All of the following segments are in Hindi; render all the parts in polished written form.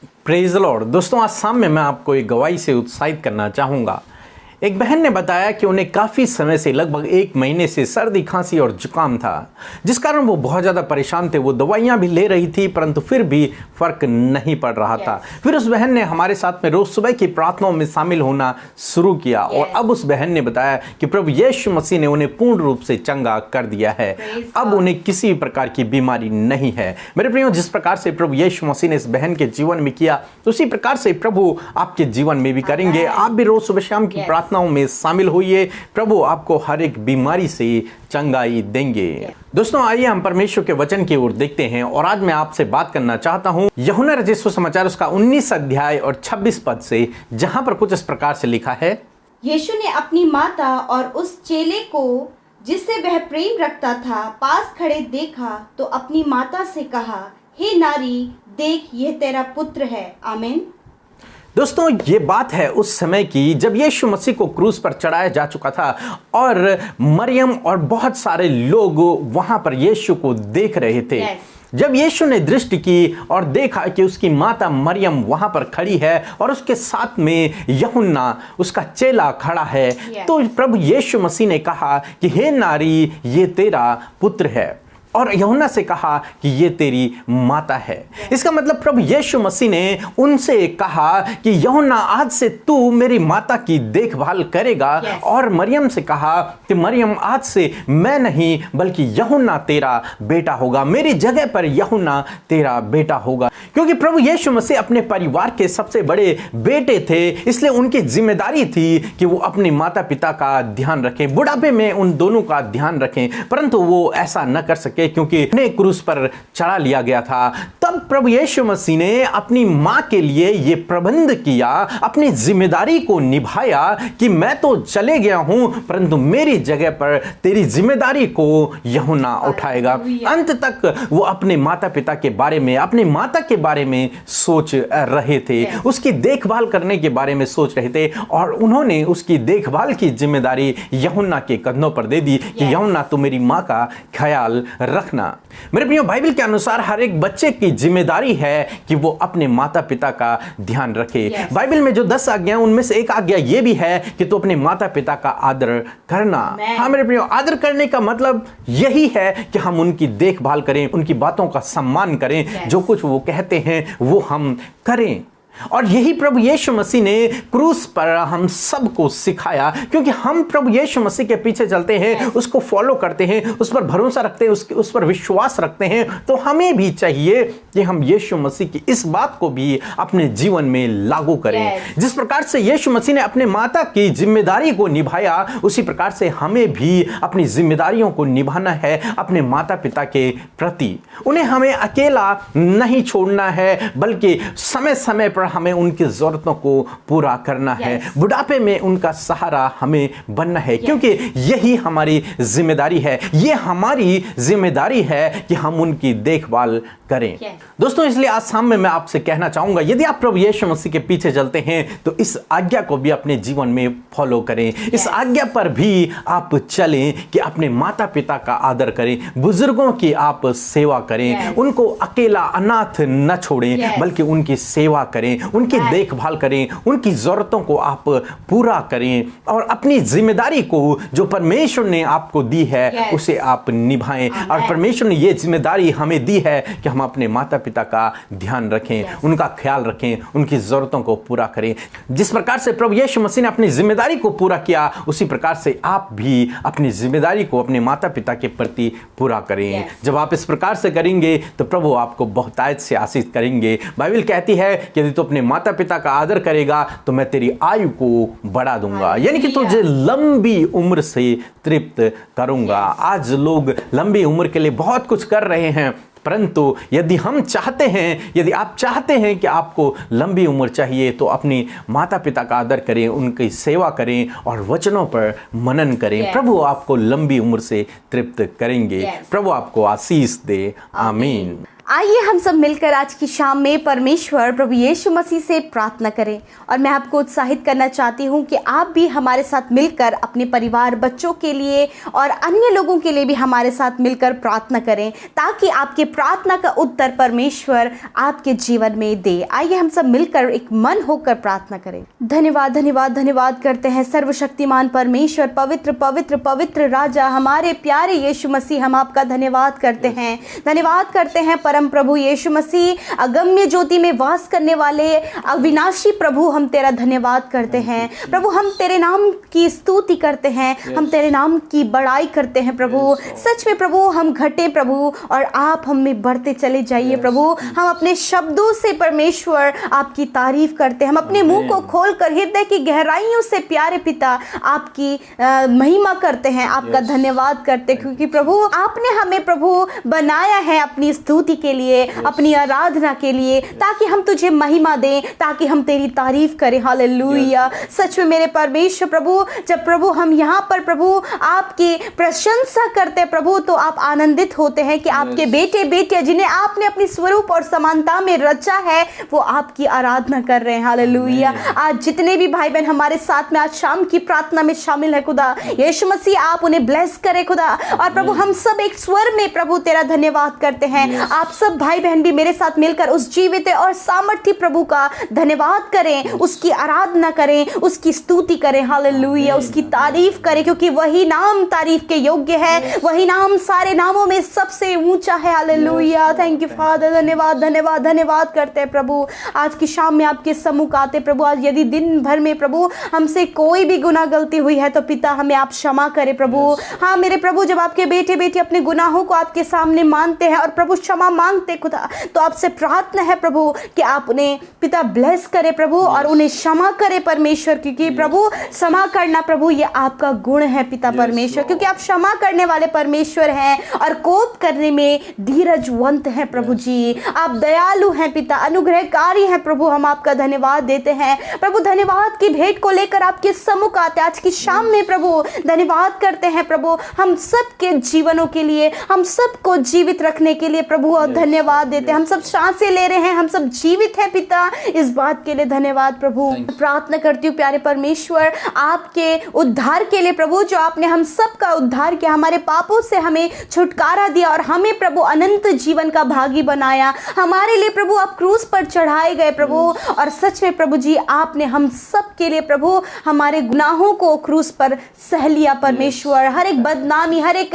Praise the Lord. दोस्तों, आज शाम में मैं आपको एक गवाही से उत्साहित करना चाहूँगा। एक बहन ने बताया कि उन्हें काफ़ी समय से, लगभग 1 महीने से सर्दी, खांसी और जुकाम था, जिस कारण वो बहुत ज़्यादा परेशान थे। वो दवाइयाँ भी ले रही थी, परंतु फिर भी फ़र्क नहीं पड़ रहा था। फिर उस बहन ने हमारे साथ में रोज़ सुबह की प्रार्थनाओं में शामिल होना शुरू किया और अब उस बहन ने बताया कि प्रभु यीशु मसीह ने उन्हें पूर्ण रूप से चंगा कर दिया है। अब उन्हें किसी भी प्रकार की बीमारी नहीं है। मेरे प्रियो, जिस प्रकार से प्रभु यीशु मसीह ने इस बहन के जीवन में किया, उसी प्रकार से प्रभु आपके जीवन में भी करेंगे। आप भी रोज़ सुबह शाम की प्रार्थनाओं में शामिल होइए। प्रभु आपको हर एक बीमारी से चंगाई देंगे। दोस्तों, आइए हम परमेश्वर के वचन की ओर देखते हैं और आज मैं आपसे बात करना चाहता हूं यूहन्ना रचित सुसमाचार उसका 19 अध्याय और 26 पद से, जहां पर कुछ इस प्रकार से लिखा है। यीशु ने अपनी माता और उस चेले को जिससे वह प्रेम रखता था पास खड़े देखा तो अपनी माता से कहा, हे नारी, देख यह तेरा पुत्र है। आमीन। दोस्तों, ये बात है उस समय की जब यीशु मसीह को क्रूस पर चढ़ाया जा चुका था और मरियम और बहुत सारे लोग वहां पर यीशु को देख रहे थे। जब यीशु ने दृष्टि की और देखा कि उसकी माता मरियम वहां पर खड़ी है और उसके साथ में यूहन्ना उसका चेला खड़ा है, तो प्रभु यीशु मसीह ने कहा कि हे नारी, ये तेरा पुत्र है, और यूहन्ना से कहा कि ये तेरी माता है। इसका मतलब प्रभु यीशु मसीह ने उनसे कहा कि यूहन्ना, आज से तू मेरी माता की देखभाल करेगा। और मरियम से कहा कि मरियम, आज से मैं नहीं बल्कि यूहन्ना तेरा बेटा होगा, मेरी जगह पर यूहन्ना तेरा बेटा होगा। क्योंकि प्रभु यीशु मसीह अपने परिवार के सबसे बड़े बेटे थे, इसलिए उनकी जिम्मेदारी थी कि वो अपने माता पिता का ध्यान रखें, बुढ़ापे में उन दोनों का ध्यान रखें, परंतु वो ऐसा न कर सके क्योंकि उन्हें क्रूस पर चढ़ा लिया गया था। तब प्रभु यीशु मसीह ने अपनी मां के लिए यह प्रबंध किया, अपनी जिम्मेदारी को निभाया कि मैं तो चले गया हूं, परंतु मेरी जगह पर तेरी जिम्मेदारी को यूहन्ना उठाएगा। अंत तक वो अपने माता पिता के बारे में, अपने माता के बारे में सोच रहे थे, उसकी देखभाल करने के बारे में सोच रहे थे, और उन्होंने उसकी देखभाल की जिम्मेदारी यूहन्ना के कंधों पर दे दी कि यूहन्ना, तू मेरी मां का ख्याल रखना। मेरे प्रियो, बाइबल के अनुसार हर एक बच्चे की जिम्मेदारी है कि वो अपने माता पिता का ध्यान रखे। बाइबल में जो 10 आज्ञा, उनमें से एक आज्ञा ये भी है कि तू अपने माता पिता का आदर करना। हाँ मेरे प्रियो, आदर करने का मतलब यही है कि हम उनकी देखभाल करें, उनकी बातों का सम्मान करें, जो कुछ वो कहते हैं वो हम करें। और यही प्रभु यीशु मसीह ने क्रूस पर हम सबको सिखाया, क्योंकि हम प्रभु यीशु मसीह के पीछे चलते हैं, उसको फॉलो करते हैं, उस पर भरोसा रखते हैं, उस पर विश्वास रखते हैं। तो हमें भी चाहिए कि हम यीशु मसीह की इस बात को भी अपने जीवन में लागू करें। जिस प्रकार से यीशु मसीह ने अपने माता की जिम्मेदारी को निभाया, उसी प्रकार से हमें भी अपनी जिम्मेदारियों को निभाना है अपने माता पिता के प्रति। उन्हें हमें अकेला नहीं छोड़ना है, बल्कि समय समय पर हमें उनकी जरूरतों को पूरा करना है। बुढ़ापे में उनका सहारा हमें बनना है, क्योंकि यही हमारी जिम्मेदारी है। ये हमारी जिम्मेदारी है कि हम उनकी देखभाल करें। दोस्तों, इसलिए आज शाम में मैं आपसे कहना चाहूंगा, यदि आप प्रभु यीशु मसीह के पीछे चलते हैं तो इस आज्ञा को भी अपने जीवन में फॉलो करें। इस आज्ञा पर भी आप चलें कि अपने माता पिता का आदर करें, बुजुर्गों की आप सेवा करें, उनको अकेला अनाथ न छोड़ें, बल्कि उनकी सेवा करें, उनकी देखभाल करें, उनकी जरूरतों को आप पूरा करें, और अपनी जिम्मेदारी को जो परमेश्वर ने आपको दी है उसे आप निभाएं। और परमेश्वर ने ये जिम्मेदारी हमें दी है कि हम अपने माता पिता का ध्यान रखें, उनका ख्याल रखें, उनकी जरूरतों को पूरा करें। जिस प्रकार से प्रभु यीशु मसीह ने अपनी जिम्मेदारी को पूरा किया, उसी प्रकार से आप भी अपनी जिम्मेदारी को अपने माता पिता के प्रति पूरा करें। जब आप इस प्रकार से करेंगे तो प्रभु आपको बहुतायत से आशीष करेंगे। बाइबल कहती है कि यदि तू अपने माता पिता का आदर करेगा तो मैं तेरी आयु को बढ़ा दूंगा, यानी कि तुझे लंबी उम्र से तृप्त करूंगा। आज लोग लंबी उम्र के लिए बहुत कुछ कर रहे हैं, परंतु यदि हम चाहते हैं, यदि आप चाहते हैं कि आपको लंबी उम्र चाहिए, तो अपनी माता पिता का आदर करें, उनकी सेवा करें और वचनों पर मनन करें। प्रभु आपको लंबी उम्र से तृप्त करेंगे। प्रभु आपको आशीष दे। आमीन। आइए हम सब मिलकर आज की शाम में परमेश्वर प्रभु यीशु मसीह से प्रार्थना करें। और मैं आपको उत्साहित करना चाहती हूँ कि आप भी हमारे साथ मिलकर अपने परिवार, बच्चों के लिए और अन्य लोगों के लिए भी हमारे साथ मिलकर प्रार्थना करें, ताकि आपके प्रार्थना का उत्तर परमेश्वर आपके जीवन में दे। आइए हम सब मिलकर एक मन होकर प्रार्थना करें। धन्यवाद धन्यवाद धन्यवाद करते हैं सर्वशक्तिमान परमेश्वर, पवित्र पवित्र पवित्र राजा, हमारे प्यारे यीशु मसीह, हम आपका धन्यवाद करते हैं। धन्यवाद करते हैं परम प्रभु यीशु मसीह, अगम्य ज्योति में वास करने वाले अविनाशी प्रभु, हम तेरा धन्यवाद करते हैं। प्रभु हम तेरे नाम की स्तुति करते हैं, हम तेरे नाम की बड़ाई करते हैं प्रभु। सच में प्रभु हम घटे प्रभु और आप हम में बढ़ते चले जाइए प्रभु। हम अपने शब्दों से परमेश्वर आपकी तारीफ करते हैं, हम अपने मुंह को खोलकर हृदय की गहराइयों से प्यारे पिता आपकी महिमा करते हैं, आपका धन्यवाद करते हैं, क्योंकि प्रभु आपने हमें प्रभु बनाया है अपनी स्तुति के लिए, अपनी आराधना के लिए, ताकि हम तुझे महिमा दें, ताकि हम तेरी तारीफ करें। हालेलुया। सच में मेरे परमेश्वर प्रभु, जब प्रभु हम यहाँ पर प्रभु आपकी प्रशंसा करते हैं प्रभु, तो आप आनंदित होते हैं कि आपके बेटे बेटियां जिन्हें आपने अपनी स्वरूप और समानता में रचा है, वो आपकी आराधना कर रहे हैं। हालेलुया। आज जितने भी भाई बहन हमारे साथ में आज शाम की प्रार्थना में शामिल है खुदा यीशु मसीह, आप उन्हें ब्लेस करें खुदा। और प्रभु हम सब एक स्वर में प्रभु तेरा धन्यवाद करते हैं। आप सब भाई बहन भी मेरे साथ मिलकर उस जीवित और सामर्थी प्रभु का धन्यवाद करें, उसकी आराधना करें, उसकी स्तुति करें। हालेलुया। उसकी तारीफ करें, क्योंकि वही नाम तारीफ के योग्य है, वही नाम सारे नामों में सबसे ऊंचा है। हालेलुया। Thank you father. धन्यवाद धन्यवाद धन्यवाद करते हैं प्रभु। आज की शाम में आपके सम्मुख आते प्रभु। आज यदि दिन भर में प्रभु हमसे कोई भी गुनाह गलती हुई है तो पिता हमें आप क्षमा करें प्रभु। हाँ मेरे प्रभु, जब आपके बेटे बेटी अपने गुनाहों को आपके सामने मानते हैं और प्रभु क्षमा मांगते खुदा, तो आपसे प्रार्थना है प्रभु कि आप उन्हें पिता ब्लेस करे प्रभु और उन्हें क्षमा करे परमेश्वर, क्योंकि प्रभु क्षमा करना प्रभु ये आपका गुण है पिता परमेश्वर, क्योंकि आप क्षमा करने वाले परमेश्वर हैं और कोप करने में धीरजवंत हैं प्रभु जी। आप दयालु हैं पिता, अनुग्रहकारी हैं प्रभु। हम आपका धन्यवाद देते हैं प्रभु। धन्यवाद की भेंट को लेकर आपके सम्मुख आते आज की शाम में प्रभु। धन्यवाद करते हैं प्रभु हम सबके जीवनों के लिए, हम सबको जीवित रखने के लिए प्रभु, और धन्यवाद देते हैं। हम सब सांसें ले रहे हैं, हम सब जीवित हैं पिता, इस बात के लिए धन्यवाद प्रभु। प्रार्थना करती हूँ प्यारे परमेश्वर आपके उद्धार के लिए प्रभु, जो आपने हम सबका उद्धार किया, हमारे पापों से हमें छुटकारा दिया और हमें प्रभु अनंत जीवन का भागी बनाया। हमारे लिए प्रभु आप क्रूस पर चढ़ाए गए प्रभु, और सच में प्रभु जी आपने हम सब के लिए प्रभु हमारे गुनाहों को क्रूस पर सह लिया परमेश्वर। हर एक बदनामी, हर एक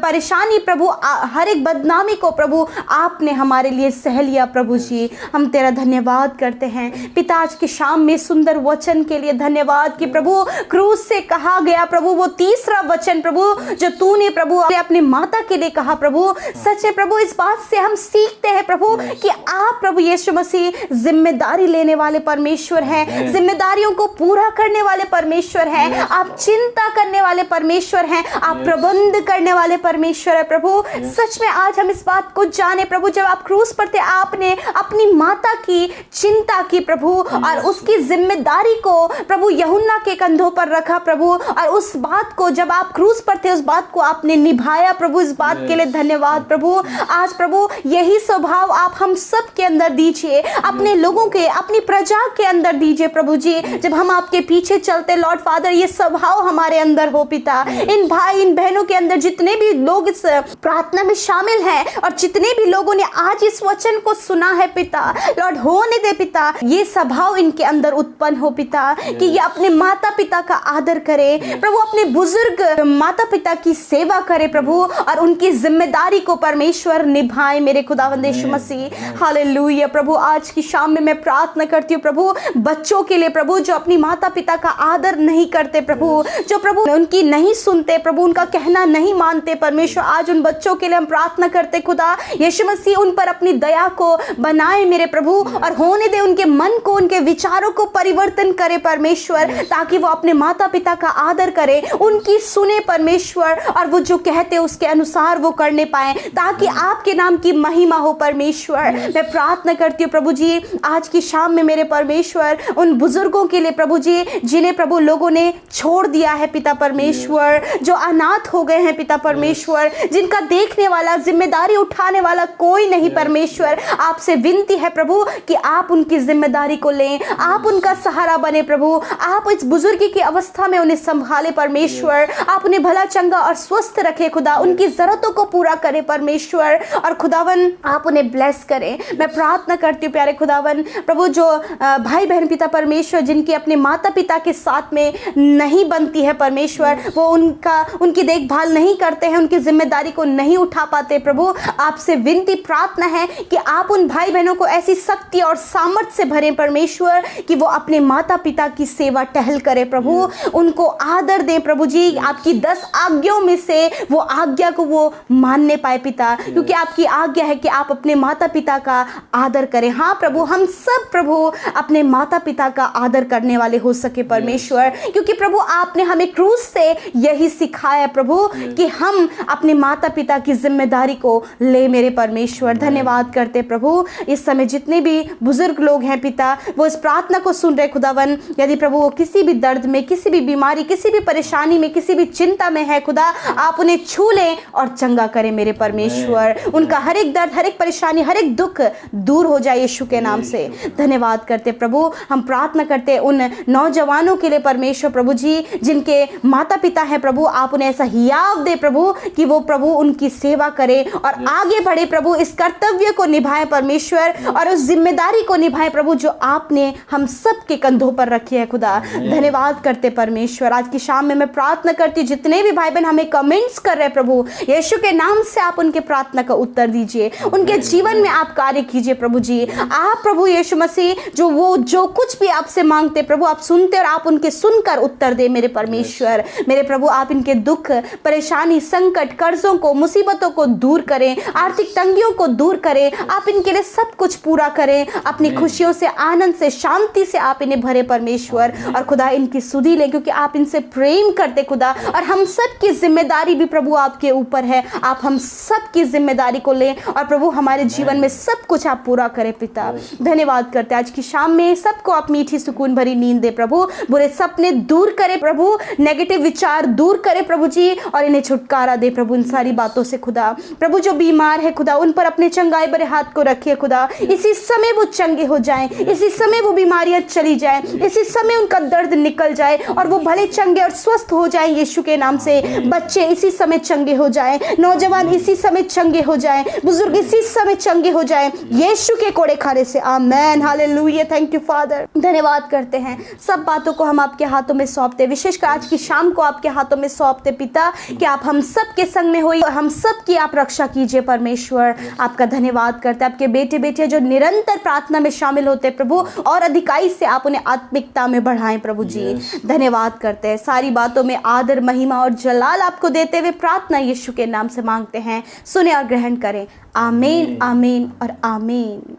परेशानी प्रभु, हर एक बदनामी को प्रभु आपने हमारे लिए सह लिया प्रभु जी। हम तेरा धन्यवाद करते हैं पिता। आज की शाम में सुंदर वचन के लिए धन्यवाद कि प्रभु क्रूस से कहा गया प्रभु वो तीसरा वचन प्रभु जो तूने प्रभु अपनी माता के लिए कहा प्रभु। सच है प्रभु, इस बात से हम सीखते हैं प्रभु कि आप प्रभु यीशु मसीह जिम्मेदारी लेने वाले परमेश्वर हैं, जिम्मेदारियों को पूरा करने वाले परमेश्वर हैं, आप चिंता करने वाले परमेश्वर हैं, आप प्रबंध करने वाले परमेश्वर है प्रभु। सच में आज हम इस बात को जाने प्रभु, जब आप क्रूस पर थे आपने अपनी माता की चिंता की प्रभु, और उसकी जिम्मेदारी को प्रभु यूहन्ना के कंधों पर रखा प्रभु, और उस बात को जब आप क्रूस पर थे उस बात को आपने निभाया प्रभु। इस बात के लिए धन्यवाद प्रभु। आज प्रभु यही स्वभाव आप हम सब के अंदर दीजिए, अपने लोगों के, अपनी प्रजा के अंदर दीजिए प्रभु जी। जब हम आपके पीछे चलते लॉर्ड फादर, ये स्वभाव हमारे अंदर हो पिता। इन भाई इन बहनों के अंदर जितने भी लोग इस प्रार्थना में शामिल हैं और जितने भी लोगों ने आज इस वचन को सुना है पिता, लॉर्ड होने दे पिता, ये स्वभाव इनके अंदर उत्पन्न हो पिता, कि ये अपने माता पिता का आदर करे प्रभु, अपने बुजुर्ग माता पिता की सेवा करे प्रभु, और उनकी जिम्मेदारी को परमेश्वर निभाए मेरे खुदावंद यीशु मसीह। हालेलुया प्रभु। आज की शाम में मैं प्रार्थना करती हूँ प्रभु बच्चों के लिए प्रभु, जो अपनी माता पिता का आदर नहीं करते प्रभु, जो प्रभु उनकी नहीं सुनते प्रभु, उनका कहना नहीं मानते परमेश्वर। आज उन बच्चों के लिए हम प्रार्थना करते खुदा यीशु मसीह उन पर अपनी दया को बनाए मेरे प्रभु, और होने दे उनके मन को, उनके विचारों को परिवर्तन करे परमेश्वर, ताकि वो अपने माता पिता का आदर करे, उनकी सुने परमेश्वर, और वो जो कहते उसके अनुसार वो करने पाए, ताकि आपके नाम की महिमा हो परमेश्वर। मैं प्रार्थना करती हूँ प्रभु जी आज की शाम में मेरे परमेश्वर उन बुजुर्गों के लिए प्रभु जी, जिन्हें प्रभु लोगों ने छोड़ दिया है पिता परमेश्वर, जो अनाथ हो गए हैं पिता परमेश्वर, जिनका देखने वाला, जिम्मेदारी उठाने वाला वाला कोई नहीं परमेश्वर। आपसे विनती है प्रभु कि आप उनकी जिम्मेदारी को लें, आप उनका सहारा बने प्रभु। आप इस बुजुर्गी की अवस्था में उन्हें संभाले परमेश्वर। आप उन्हें भला चंगा और स्वस्थ रखे खुदा, उनकी जरूरतों को पूरा करें परमेश्वर। और खुदावन आप उन्हें ब्लेस करें। मैं प्रार्थना करती हूँ प्यारे खुदावन प्रभु, जो भाई बहन पिता परमेश्वर जिनकी अपने माता पिता के साथ में नहीं बनती है परमेश्वर, वो उनकी देखभाल नहीं करते हैं, उनकी जिम्मेदारी को नहीं उठा पाते प्रभु, आपसे विनती प्रार्थना है कि आप उन भाई बहनों को ऐसी शक्ति और सामर्थ्य से भरें परमेश्वर कि वो अपने माता पिता की सेवा टहल करें प्रभु, उनको आदर दें प्रभु जी। आपकी 10 आज्ञाओं में से वो आज्ञा को वो मानने पाए पिता, क्योंकि आपकी आज्ञा है कि आप अपने माता पिता का आदर करें। हाँ प्रभु, हम सब प्रभु अपने माता पिता का आदर करने वाले हो सके परमेश्वर, क्योंकि प्रभु आपने हमें क्रूस से यही सिखाया प्रभु कि हम अपने माता पिता की जिम्मेदारी को ले मेरे परमेश्वर। धन्यवाद करते प्रभु, इस समय जितने भी बुजुर्ग लोग हैं पिता, वो इस प्रार्थना को सुन रहे खुदावन, यदि प्रभु वो किसी भी दर्द में, किसी भी बीमारी, किसी भी परेशानी में, किसी भी चिंता में है खुदा, आप उन्हें छू लें और चंगा करें मेरे परमेश्वर। उनका हर एक दर्द, हर एक परेशानी, हर एक दुख दूर हो जाए यीशु के नाम से। धन्यवाद करते प्रभु। हम प्रार्थना करते उन नौजवानों के लिए परमेश्वर प्रभु जी, जिनके माता पिता हैं प्रभु, आप उन्हें ऐसा हियाव दे प्रभु कि वो प्रभु उनकी सेवा करें और आगे बढ़े प्रभु, इस कर्तव्य को निभाए परमेश्वर और उस जिम्मेदारी को निभाए प्रभु जो आपने हम सब के कंधों पर रखी है खुदा। धन्यवाद करते परमेश्वर। आज की शाम में मैं प्रार्थना करती हूँ, जितने भी भाई बहन हमें कमेंट्स कर रहे प्रभु, यीशु के नाम से आप उनके प्रार्थना का उत्तर दीजिए, उनके जीवन में आप कार्य कीजिए प्रभु जी। आप प्रभु यीशु मसीह जो कुछ भी आपसे मांगते प्रभु, आप सुनते और आप उनके सुनकर उत्तर दे मेरे परमेश्वर। मेरे प्रभु आप इनके दुख, परेशानी, संकट, कर्जों को, मुसीबतों को दूर करें, आर्थिक तंगियों को दूर करें, आप इनके लिए सब कुछ पूरा करें, अपनी खुशियों से, आनंद से, शांति से आप इन्हें भरे परमेश्वर। और खुदा इनकी सुधि ले, क्योंकि आप इनसे प्रेम करते खुदा, और हम सब की जिम्मेदारी भी प्रभु आपके ऊपर है। आप हम सब की जिम्मेदारी को लें और प्रभु हमारे जीवन में सब कुछ आप पूरा करें पिता। धन्यवाद करते आज की शाम में सबको आप मीठी सुकून भरी नींद दे प्रभु, बुरे सपने दूर करे प्रभु, नेगेटिव विचार दूर करे प्रभु जी, और इन्हें छुटकारा दे प्रभु इन सारी बातों से खुदा। प्रभु जो बीमार है खुदा, उन पर अपने चंगाई भरे हाथ को रखिए खुदा, इसी समय वो चंगे हो जाएं, इसी समय वो बीमारियां चली जाएं, इसी समय उनका दर्द निकल जाए और वो भले चंगे और स्वस्थ हो जाएं यीशु के नाम से। बच्चे इसी समय चंगे हो जाएं, नौजवान इसी समय चंगे हो जाएं, बुजुर्ग इसी समय चंगे हो जाएं यीशु के कोड़े खाने से। आमेन, हालेलुया। Thank you father. धन्यवाद करते हैं, सब बातों को हम आपके हाथों में सौंपते, विशेषकर आज की शाम को आपके हाथों में सौंपते पिता, कि आप हम सब के संग में होइए, हम सब की आप रक्षा कीजिए परमेश्वर। आपका धन्यवाद करते हैं, आपके बेटे बेटियां जो निरंतर प्रार्थना में शामिल होते प्रभु, और अधिकाई से आप उन्हें आत्मिकता में बढ़ाएं प्रभु जी। धन्यवाद करते हैं, सारी बातों में आदर, महिमा और जलाल आपको देते हुए प्रार्थना यीशु के नाम से मांगते हैं, सुने और ग्रहण करें। आमीन, आमीन और आमीन।